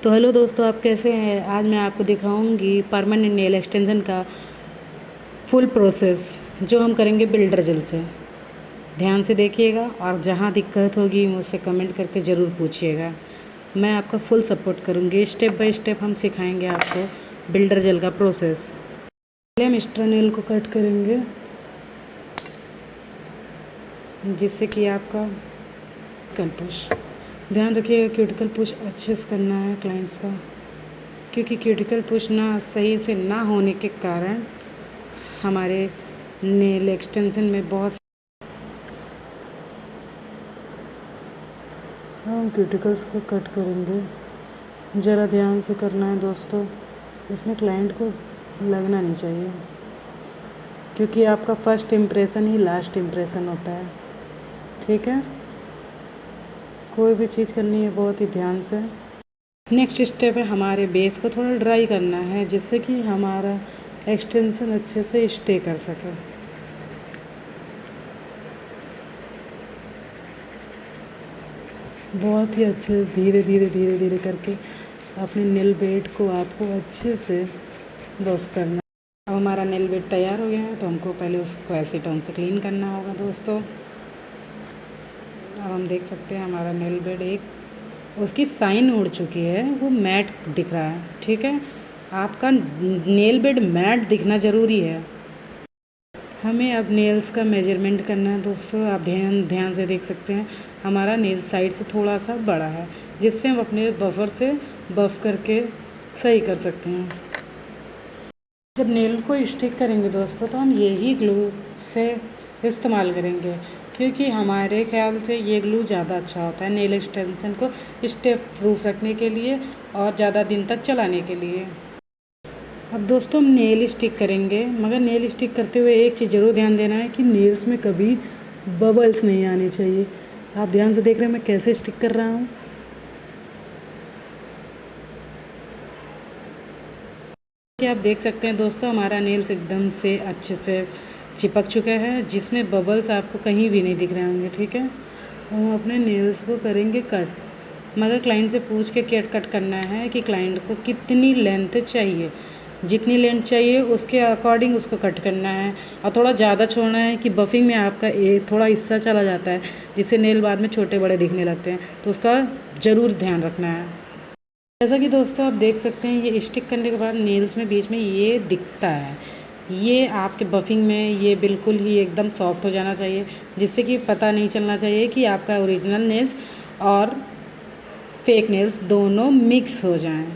तो हेलो दोस्तों, आप कैसे हैं। आज मैं आपको दिखाऊंगी परमानेंट नेल एक्सटेंशन का फुल प्रोसेस जो हम करेंगे बिल्डर जेल से। ध्यान से देखिएगा और जहाँ दिक्कत होगी मुझसे कमेंट करके ज़रूर पूछिएगा। मैं आपका फुल सपोर्ट करूँगी। स्टेप बाय स्टेप हम सिखाएंगे आपको बिल्डर जेल का प्रोसेस। पहले हम एक्स्ट्रा नेल को कट करेंगे जिससे कि आपका क्यूटिकल पुश, ध्यान रखिएगा क्यूटिकल पुश अच्छे से करना है क्लाइंट्स का, क्योंकि क्यूटिकल पुश ना सही से ना होने के कारण हमारे नेल एक्सटेंशन में बहुत हम क्यूटिकल्स को कट करेंगे। ज़रा ध्यान से करना है दोस्तों, इसमें क्लाइंट को लगना नहीं चाहिए, क्योंकि आपका फर्स्ट इम्प्रेशन ही लास्ट इम्प्रेशन होता है। ठीक है, कोई भी चीज़ करनी है बहुत ही ध्यान से। नेक्स्ट स्टेप है हमारे बेस को थोड़ा ड्राई करना है जिससे कि हमारा एक्सटेंशन अच्छे से स्टे कर सके। बहुत ही अच्छे धीरे धीरे करके अपने नेल बेड को आपको अच्छे से बफ करना। अब हमारा नेल बेड तैयार हो गया है तो हमको पहले उसको एसीटोन से क्लीन करना होगा दोस्तों। अब हम देख सकते हैं हमारा नेल बेड एक उसकी साइन उड़ चुकी है, वो मैट दिख रहा है। ठीक है, आपका नेल बेड मैट दिखना ज़रूरी है। हमें अब नेल्स का मेजरमेंट करना है दोस्तों। आप ध्यान से देख सकते हैं हमारा नेल साइड से थोड़ा सा बड़ा है, जिससे हम अपने बफर से बफ करके सही कर सकते हैं। जब नेल को स्टिक करेंगे दोस्तों तो हम यही ग्लू से इस्तेमाल करेंगे, क्योंकि हमारे ख्याल से ये ग्लू ज़्यादा अच्छा होता है नेल एक्सटेंशन को स्टेप प्रूफ रखने के लिए और ज़्यादा दिन तक चलाने के लिए। अब दोस्तों हम नेल स्टिक करेंगे, मगर नेल स्टिक करते हुए एक चीज़ ज़रूर ध्यान देना है कि नेल्स में कभी बबल्स नहीं आने चाहिए। आप ध्यान से देख रहे हैं मैं कैसे स्टिक कर रहा हूँ। कि आप देख सकते हैं दोस्तों हमारा नेल्स एकदम से अच्छे से चिपक चुका है, जिसमें बबल्स आपको कहीं भी नहीं दिख रहे होंगे। ठीक है, हम अपने नेल्स को करेंगे कट, मगर क्लाइंट से पूछ के कट करना है कि क्लाइंट को कितनी लेंथ चाहिए। जितनी लेंथ चाहिए उसके अकॉर्डिंग उसको कट करना है, और थोड़ा ज़्यादा छोड़ना है कि बफिंग में आपका थोड़ा हिस्सा चला जाता है, जिससे नेल बाद में छोटे बड़े दिखने लगते हैं, तो उसका ज़रूर ध्यान रखना है। जैसा कि दोस्तों आप देख सकते हैं ये स्टिक करने के बाद नेल्स में बीच में ये दिखता है, ये आपके बफिंग में ये बिल्कुल ही एकदम सॉफ्ट हो जाना चाहिए, जिससे कि पता नहीं चलना चाहिए कि आपका ओरिजिनल नेल्स और फेक नेल्स दोनों मिक्स हो जाएं।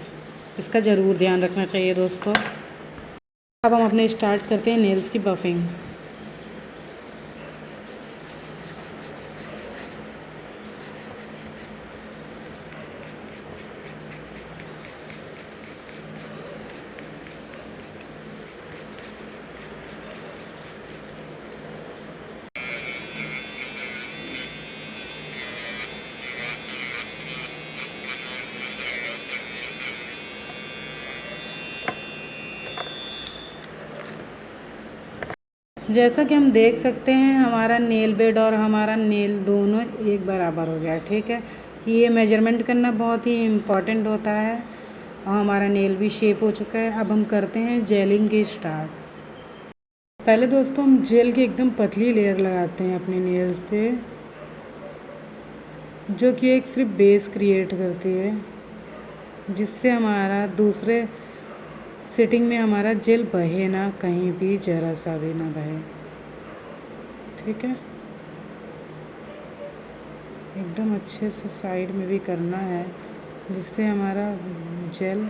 इसका ज़रूर ध्यान रखना चाहिए दोस्तों। अब हम अपने स्टार्ट करते हैं नेल्स की बफिंग। जैसा कि हम देख सकते हैं हमारा नेल बेड और हमारा नेल दोनों एक बराबर हो गया है। ठीक है, ये मेजरमेंट करना बहुत ही इम्पॉर्टेंट होता है, और हमारा नेल भी शेप हो चुका है। अब हम करते हैं जेलिंग की स्टार्ट। पहले दोस्तों हम जेल की एकदम पतली लेयर लगाते हैं अपने नेल्स पे, जो कि एक सिर्फ बेस क्रिएट करती है, जिससे हमारा दूसरे सिटिंग में हमारा जेल बहे ना, कहीं भी ज़रा सा भी ना बहे। ठीक है, एकदम अच्छे से साइड में भी करना है, जिससे हमारा जेल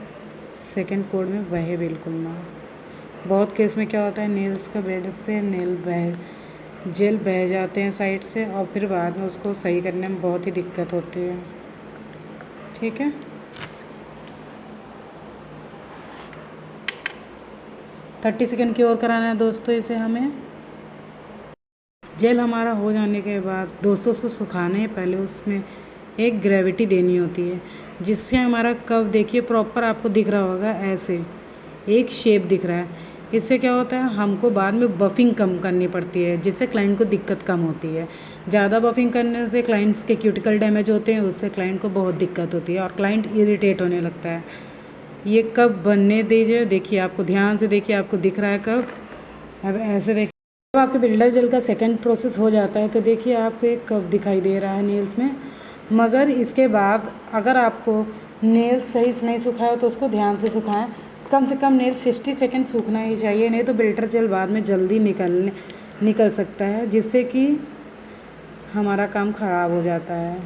सेकंड कोड में बहे बिल्कुल ना। बहुत केस में क्या होता है नेल्स का बेड से जेल बह जाते हैं साइड से, और फिर बाद में उसको सही करने में बहुत ही दिक्कत होती है। ठीक है, 30 सेकंड की और कराना है दोस्तों इसे हमें। जेल हमारा हो जाने के बाद दोस्तों उसको सुखाने पहले उसमें एक ग्रेविटी देनी होती है, जिससे हमारा कर्व देखिए प्रॉपर आपको दिख रहा होगा, ऐसे एक शेप दिख रहा है। इससे क्या होता है, हमको बाद में बफिंग कम करनी पड़ती है, जिससे क्लाइंट को दिक्कत कम होती है। ज़्यादा बफिंग करने से क्लाइंट्स के क्यूटिकल डैमेज होते हैं, उससे क्लाइंट को बहुत दिक्कत होती है और क्लाइंट इरिटेट होने लगता है। ये कब बनने दीजिए, देखिए आपको ध्यान से देखिए, आपको दिख रहा है कब। अब ऐसे देखिए, जब आपके बिल्डर जेल का सेकंड प्रोसेस हो जाता है तो देखिए आपको एक कर्व दिखाई दे रहा है नेल्स में। मगर इसके बाद अगर आपको नेल्स सही से नहीं सुखाया तो उसको ध्यान से सुखाएं। कम से कम नेल्स 60 सेकंड सूखना ही चाहिए, नहीं तो बिल्डर जेल बाद में जल्दी निकल सकता है, जिससे कि हमारा काम ख़राब हो जाता है।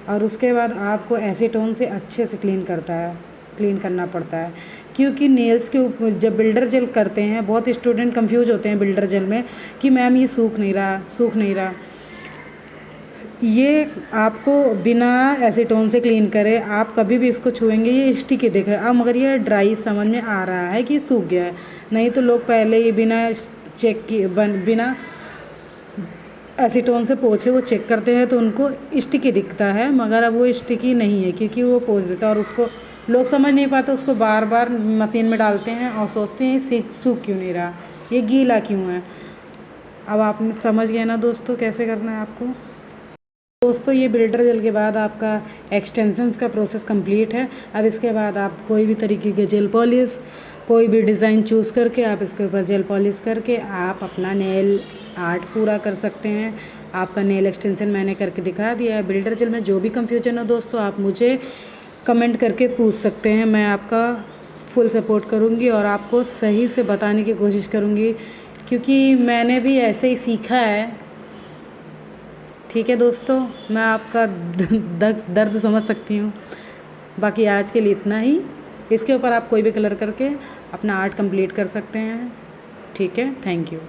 और उसके बाद आपको एसीटोन से अच्छे से क्लीन करना पड़ता है, क्योंकि नेल्स के ऊपर जब बिल्डर जेल करते हैं, बहुत स्टूडेंट कंफ्यूज होते हैं बिल्डर जेल में कि मैम ये सूख नहीं रहा। ये आपको बिना एसीटोन से क्लीन करे आप कभी भी इसको छुएंगे ये स्टिकी दिख रहा है। अब मगर ये ड्राई समझ में आ रहा है कि सूख गया है, नहीं तो लोग पहले ही बिना एसीटोन से पोछे वो चेक करते हैं तो उनको स्टिकी दिखता है, मगर अब वो स्टिकी नहीं है क्योंकि वो पोंछ देता है और उसको लोग समझ नहीं पाते, उसको बार बार मशीन में डालते हैं और सोचते हैं सूख क्यों नहीं रहा, ये गीला क्यों है। अब आपने समझ गए ना दोस्तों कैसे करना है आपको। दोस्तों ये बिल्डर जेल के बाद आपका एक्सटेंशंस का प्रोसेस कंप्लीट है। अब इसके बाद आप कोई भी तरीके के जेल पॉलिश, कोई भी डिज़ाइन चूज़ करके आप इसके ऊपर जेल पॉलिश करके आप अपना नेल आर्ट पूरा कर सकते हैं। आपका नेल एक्सटेंशन मैंने करके दिखा दिया है। बिल्डर जेल में जो भी कंफ्यूजन हो दोस्तों आप मुझे कमेंट करके पूछ सकते हैं, मैं आपका फुल सपोर्ट करूँगी और आपको सही से बताने की कोशिश करूँगी, क्योंकि मैंने भी ऐसे ही सीखा है। ठीक है दोस्तों, मैं आपका दर्द समझ सकती हूँ। बाकी आज के लिए इतना ही। इसके ऊपर आप कोई भी कलर करके अपना आर्ट कंप्लीट कर सकते हैं। ठीक है, थैंक यू।